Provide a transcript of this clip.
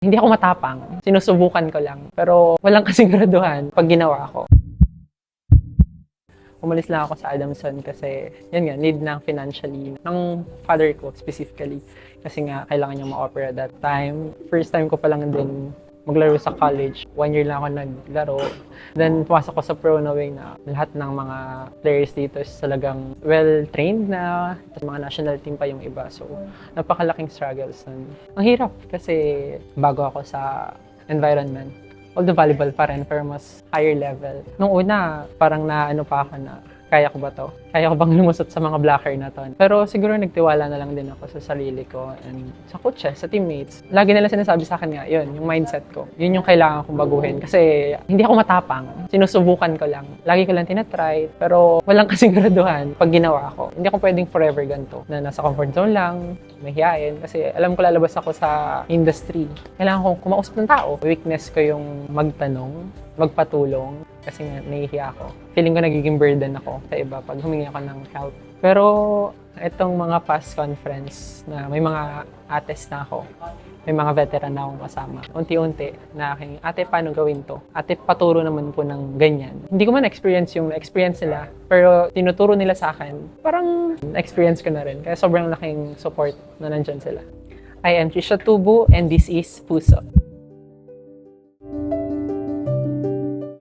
Hindi ako matapang, sinusubukan ko lang. Pero walang kasiguraduhan pag ginawa ko. Umalis lang ako sa Adamson kasi, yun nga, need ng financially ng father ko specifically. Kasi nga, kailangan niya ma-offer at that time. First time ko pa lang din maglaro sa college. 1 year lang ako naglaro. Then, pumasok ko sa pro knowing na lahat ng mga players dito is talagang well-trained na. Tapos mga national team pa yung iba. So, napakalaking struggles nun. Ang hirap kasi bago ako sa environment. Although volleyball pa rin, pero mas higher level. Nung una, parang naano pa ako na, kaya ko ba to? Kaya ko bang lumusot sa mga blocker na to? Pero siguro nagtiwala na lang din ako sa sarili ko and sa coaches, sa teammates. Lagi nila sinasabi sa akin nga, yun, yung mindset ko. Yun yung kailangan kong baguhin kasi hindi ako matapang. Sinusubukan ko lang. Lagi ko lang tinatry, pero walang kasiguraduhan pag ginawa ko. Hindi ako pwedeng forever ganito, na nasa comfort zone lang, mahihayin. Kasi alam ko lalabas ako sa industry. Kailangan kong kumausap ng tao. Weakness ko yung magtanong, magpatulong, kasi nga nahihiya ako. Feeling ko nagiging burden ako sa iba pag humingi ako ng help. Pero itong mga past conference na may mga ates na ako, may mga veteran na akong kasama. Unti-unti na aking, ate, paano gawin to? Ate, paturo naman po ng ganyan. Hindi ko man experience yung experience nila, pero tinuturo nila sa akin. Parang experience ko na rin. Kaya sobrang laking support na nandyan sila. I am Trisha Tubu and this is Puso.